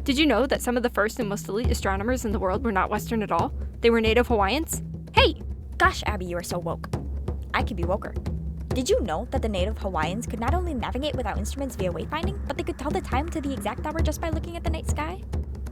Did you know that some of the first and most elite astronomers in the world were not Western at all? They were native Hawaiians? Hey! Gosh, Abby, you are so woke. I could be woker. Did you know that the native Hawaiians could not only navigate without instruments via wayfinding, but they could tell the time to the exact hour just by looking at the night sky?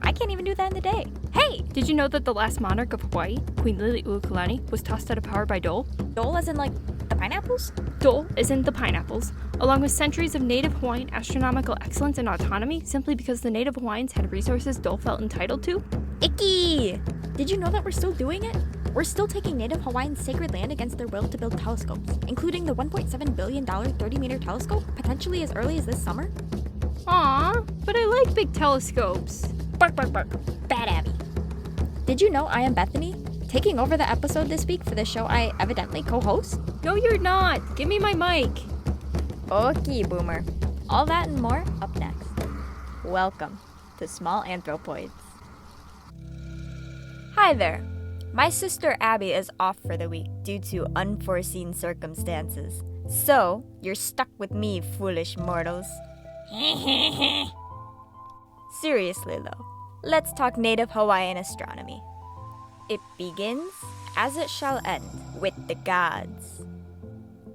I can't even do that in the day. Hey! Did you know that the last monarch of Hawaii, Queen Lili'uokalani, was tossed out of power by dole? Dole as in, like, the pineapples? Dole is in the pineapples, along with centuries of native Hawaiian astronomical excellence and autonomy simply because the native Hawaiians had resources Dole felt entitled to? Icky! Did you know that we're still doing it? We're still taking native Hawaiian sacred land against their will to build telescopes, including the $1.7 billion 30-meter telescope, potentially as early as this summer. Aww, but I like big telescopes. Bark, bark, bark. Bad Abby. Did you know I am Bethany, taking over the episode this week for the show I evidently co-host? No, you're not. Give me my mic. Okay, boomer. All that and more up next. Welcome to Small Anthropoids. Hi there. My sister Abby is off for the week due to unforeseen circumstances. So, you're stuck with me, foolish mortals. Seriously though, let's talk native Hawaiian astronomy. It begins, as it shall end, with the gods.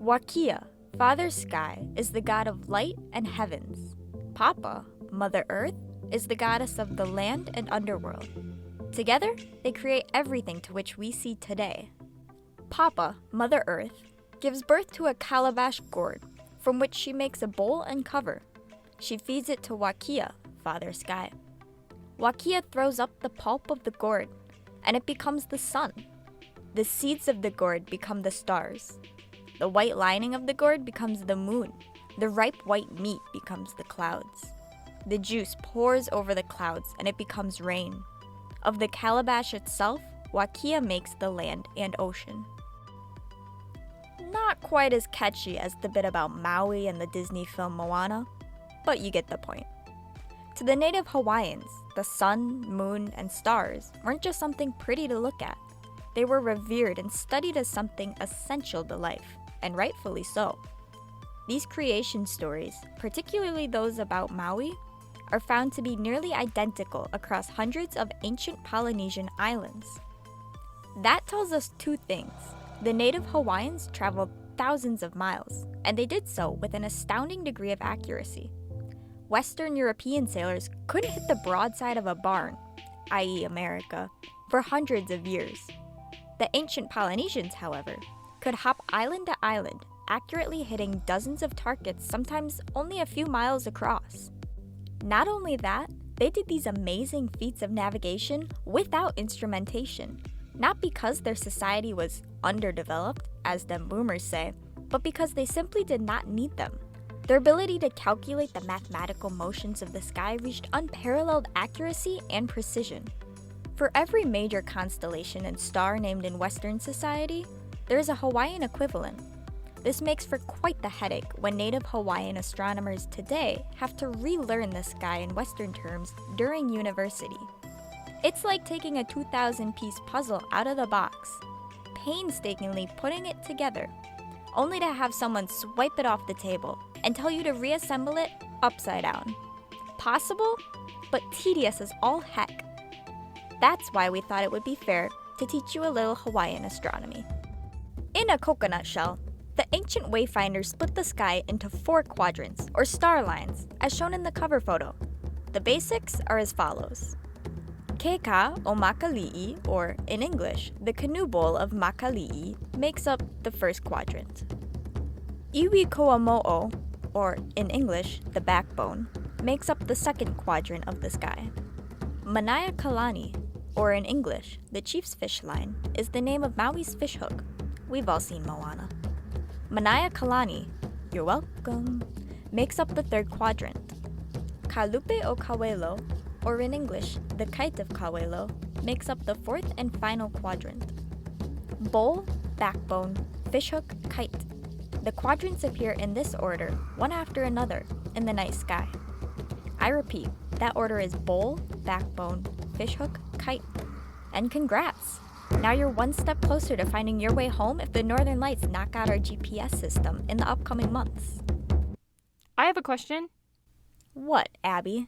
Wakia, Father Sky, is the god of light and heavens. Papa, Mother Earth, is the goddess of the land and underworld. Together, they create everything to which we see today. Papa, Mother Earth, gives birth to a calabash gourd, from which she makes a bowl and cover. She feeds it to Wakia, Father Sky. Wakia throws up the pulp of the gourd, and it becomes the sun. The seeds of the gourd become the stars. The white lining of the gourd becomes the moon. The ripe white meat becomes the clouds. The juice pours over the clouds, and it becomes rain. Of the calabash itself, Wakia makes the land and ocean. Not quite as catchy as the bit about Maui and the Disney film Moana, but you get the point. To the native Hawaiians, the sun, moon, and stars weren't just something pretty to look at. They were revered and studied as something essential to life, and rightfully so. These creation stories, particularly those about Maui, are found to be nearly identical across hundreds of ancient Polynesian islands. That tells us two things. The native Hawaiians traveled thousands of miles, and they did so with an astounding degree of accuracy. Western European sailors couldn't hit the broadside of a barn, i.e. America, for hundreds of years. The ancient Polynesians, however, could hop island to island, accurately hitting dozens of targets, sometimes only a few miles across. Not only that, they did these amazing feats of navigation without instrumentation, not because their society was underdeveloped, as them boomers say, but because they simply did not need them. Their ability to calculate the mathematical motions of the sky reached unparalleled accuracy and precision. For every major constellation and star named in Western society, there is a Hawaiian equivalent. This makes for quite the headache when native Hawaiian astronomers today have to relearn the sky in Western terms during university. It's like taking a 2,000-piece puzzle out of the box, painstakingly putting it together, only to have someone swipe it off the table and tell you to reassemble it upside down. Possible, but tedious as all heck. That's why we thought it would be fair to teach you a little Hawaiian astronomy. In a coconut shell, the ancient wayfinders split the sky into 4 quadrants, or star lines, as shown in the cover photo. The basics are as follows. Keika o Makali'i, or in English, the canoe bowl of Makali'i, makes up the first quadrant. Iwi Koamo'o, or in English, the backbone, makes up the second quadrant of the sky. Lili'uokalani, or in English, the chief's fish line, is the name of Maui's fishhook. We've all seen Moana. Lili'uokalani, you're welcome, makes up the third quadrant. Kalupe o Kawelo, or in English, the kite of Kawelo, makes up the fourth and final quadrant. Bowl, backbone, fishhook, kite. The quadrants appear in this order, one after another, in the night sky. I repeat, that order is bowl, backbone, fishhook, kite. And congrats! Now you're one step closer to finding your way home if the Northern Lights knock out our GPS system in the upcoming months. I have a question. What, Abby?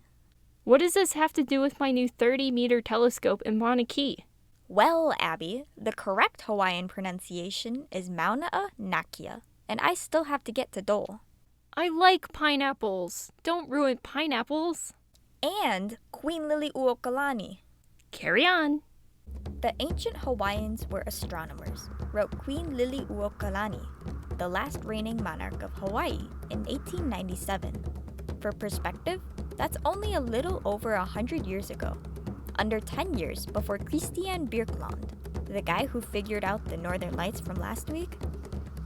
What does this have to do with my new 30-meter telescope in Mauna Kea? Well, Abby, the correct Hawaiian pronunciation is Mauna, and I still have to get to Dole. I like pineapples. Don't ruin pineapples. And Queen Lili'uokalani. Carry on. The ancient Hawaiians were astronomers, wrote Queen Lili'uokalani, the last reigning monarch of Hawaii, in 1897. For perspective, that's only a little over 100 years ago, under 10 years before Christian Birkeland, the guy who figured out the Northern Lights from last week,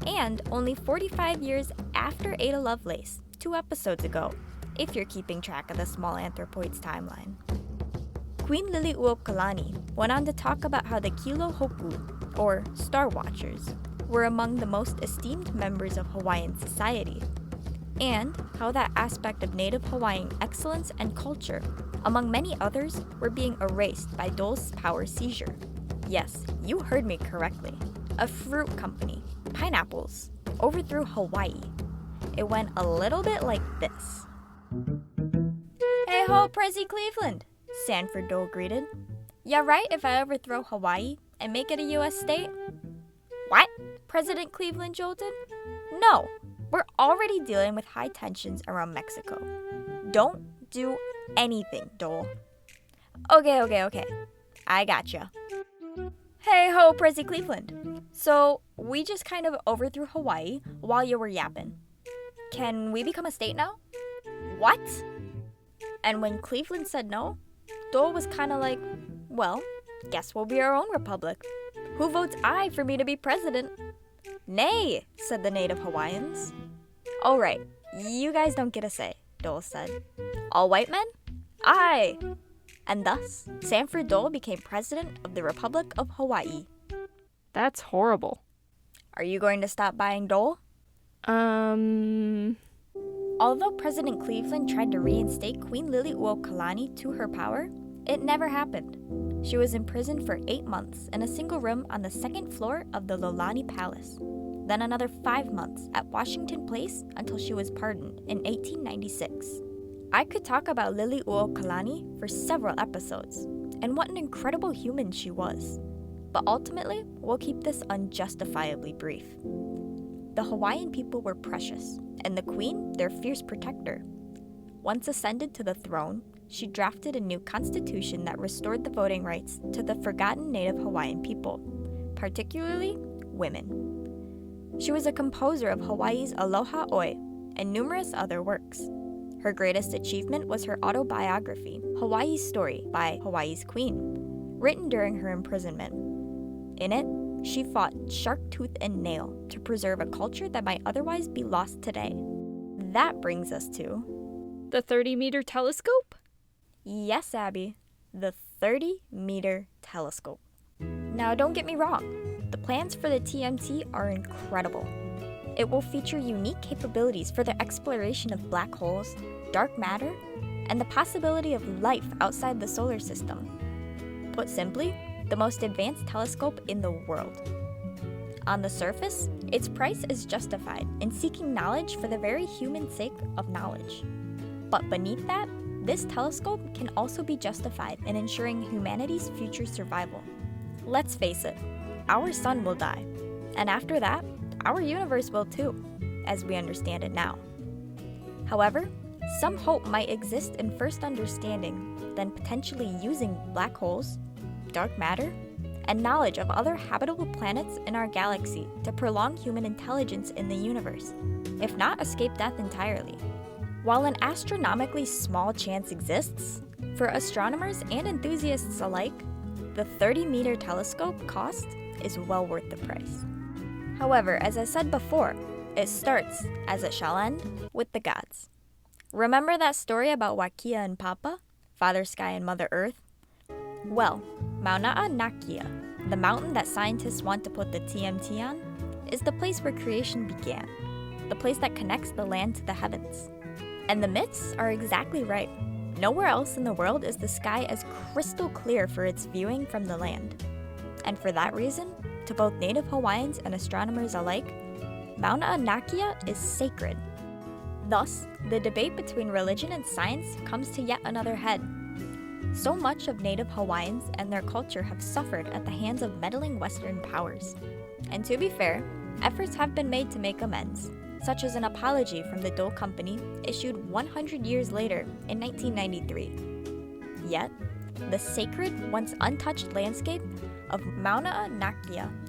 and only 45 years after Ada Lovelace, 2 episodes ago, if you're keeping track of the small anthropoids timeline. Queen Lili'uokalani went on to talk about how the Kilo Hoku, or Star Watchers, were among the most esteemed members of Hawaiian society, and how that aspect of native Hawaiian excellence and culture, among many others, were being erased by Dole's power seizure. Yes, you heard me correctly. A fruit company, pineapples, overthrew Hawaii. It went a little bit like this. Hey ho, Prezi Cleveland, Sanford Dole greeted. Yeah, right, if I overthrow Hawaii and make it a U.S. state? What? President Cleveland jolted. No, we're already dealing with high tensions around Mexico. Don't do anything, Dole. Okay. I gotcha. Hey ho, Prezi Cleveland. So, we just kind of overthrew Hawaii while you were yapping. Can we become a state now? What? And when Cleveland said no, Dole was kind of like, well, guess we'll be our own republic. Who votes aye for me to be president? Nay, said the native Hawaiians. All right, you guys don't get a say, Dole said. All white men? Aye. And thus, Sanford Dole became president of the Republic of Hawaii. That's horrible. Are you going to stop buying Dole? Although President Cleveland tried to reinstate Queen Lili'uokalani to her power, it never happened. She was imprisoned for 8 months in a single room on the 2nd floor of the Lolani Palace, then another 5 months at Washington Place until she was pardoned in 1896. I could talk about Lili'uokalani for several episodes, and what an incredible human she was. But ultimately, we'll keep this unjustifiably brief. The Hawaiian people were precious, and the queen their fierce protector. Once ascended to the throne, she drafted a new constitution that restored the voting rights to the forgotten native Hawaiian people, particularly women. She was a composer of Hawaii's Aloha Oi and numerous other works. Her greatest achievement was her autobiography, Hawaii's Story by Hawaii's Queen, written during her imprisonment. In it, she fought shark tooth and nail to preserve a culture that might otherwise be lost today. That brings us to The 30-meter telescope? Yes, Abby, the 30-meter telescope. Now, don't get me wrong, the plans for the TMT are incredible. It will feature unique capabilities for the exploration of black holes, dark matter, and the possibility of life outside the solar system. Put simply, the most advanced telescope in the world. On the surface, its price is justified in seeking knowledge for the very human sake of knowledge. But beneath that, this telescope can also be justified in ensuring humanity's future survival. Let's face it, our sun will die, and after that, our universe will too, as we understand it now. However, some hope might exist in first understanding, then potentially using black holes, dark matter, and knowledge of other habitable planets in our galaxy to prolong human intelligence in the universe, if not escape death entirely. While an astronomically small chance exists, for astronomers and enthusiasts alike, the 30-meter telescope cost is well worth the price. However, as I said before, it starts, as it shall end, with the gods. Remember that story about Wakia and Papa, Father Sky and Mother Earth? Well, Mauna, the mountain that scientists want to put the TMT on, is the place where creation began, the place that connects the land to the heavens. And the myths are exactly right. Nowhere else in the world is the sky as crystal clear for its viewing from the land. And for that reason, to both native Hawaiians and astronomers alike, Mauna is sacred. Thus, the debate between religion and science comes to yet another head. So much of Native Hawaiians and their culture have suffered at the hands of meddling Western powers. And to be fair, efforts have been made to make amends, such as an apology from the Dole Company issued 100 years later in 1993. Yet, the sacred, once untouched landscape of Mauna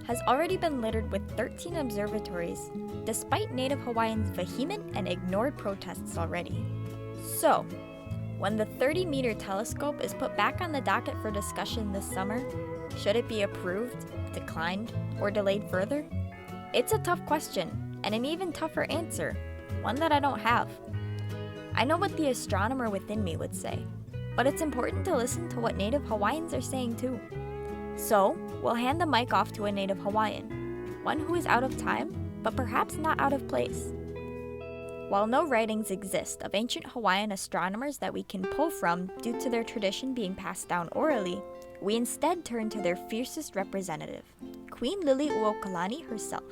has already been littered with 13 observatories, despite Native Hawaiians' vehement and ignored protests already. So, when the 30-meter telescope is put back on the docket for discussion this summer, should it be approved, declined, or delayed further? It's a tough question, and an even tougher answer, one that I don't have. I know what the astronomer within me would say, but it's important to listen to what Native Hawaiians are saying too. So, we'll hand the mic off to a Native Hawaiian, one who is out of time, but perhaps not out of place. While no writings exist of ancient Hawaiian astronomers that we can pull from due to their tradition being passed down orally, we instead turn to their fiercest representative, Queen Lili'uokalani herself.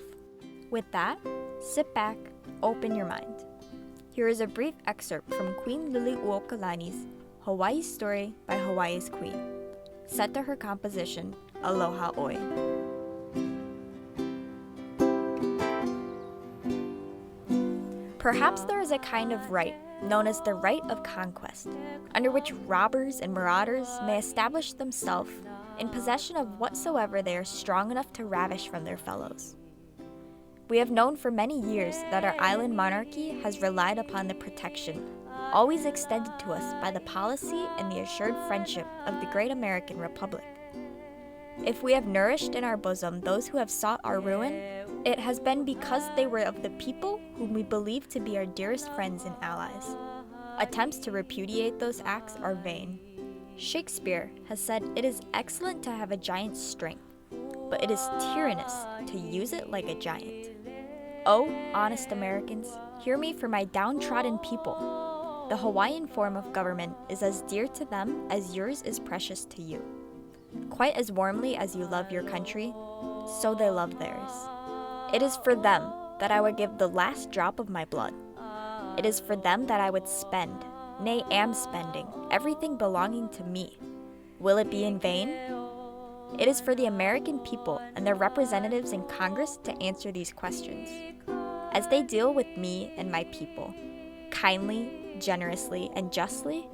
With that, sit back, open your mind. Here is a brief excerpt from Queen Lili'uokalani's Hawaii Story by Hawaii's Queen, set to her composition, Aloha Oi. Perhaps there is a kind of right known as the right of conquest, under which robbers and marauders may establish themselves in possession of whatsoever they are strong enough to ravish from their fellows. We have known for many years that our island monarchy has relied upon the protection always extended to us by the policy and the assured friendship of the great American Republic. If we have nourished in our bosom those who have sought our ruin, it has been because they were of the people whom we believe to be our dearest friends and allies. Attempts to repudiate those acts are vain. Shakespeare has said it is excellent to have a giant's strength, but it is tyrannous to use it like a giant. Oh, honest Americans, hear me for my downtrodden people. The Hawaiian form of government is as dear to them as yours is precious to you. Quite as warmly as you love your country, so they love theirs. It is for them that I would give the last drop of my blood. It is for them that I would spend, nay, am spending, everything belonging to me. Will it be in vain? It is for the American people and their representatives in Congress to answer these questions. As they deal with me and my people, kindly, generously, and justly,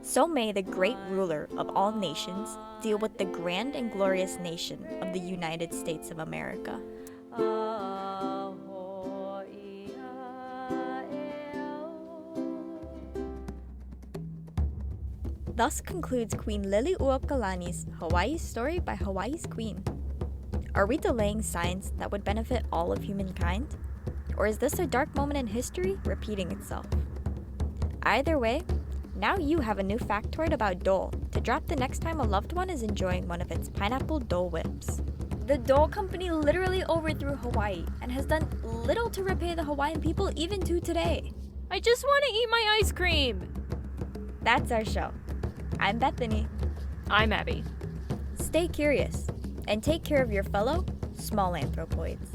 so may the great ruler of all nations deal with the grand and glorious nation of the United States of America. Thus concludes Queen Lili'uokalani's Hawaii Story by Hawaii's Queen. Are we delaying science that would benefit all of humankind? Or is this a dark moment in history repeating itself? Either way, now you have a new factoid about Dole to drop the next time a loved one is enjoying one of its pineapple Dole Whips. The Dole Company literally overthrew Hawaii and has done little to repay the Hawaiian people even to today. I just want to eat my ice cream. That's our show. I'm Bethany. I'm Abby. Stay curious and take care of your fellow small anthropoids.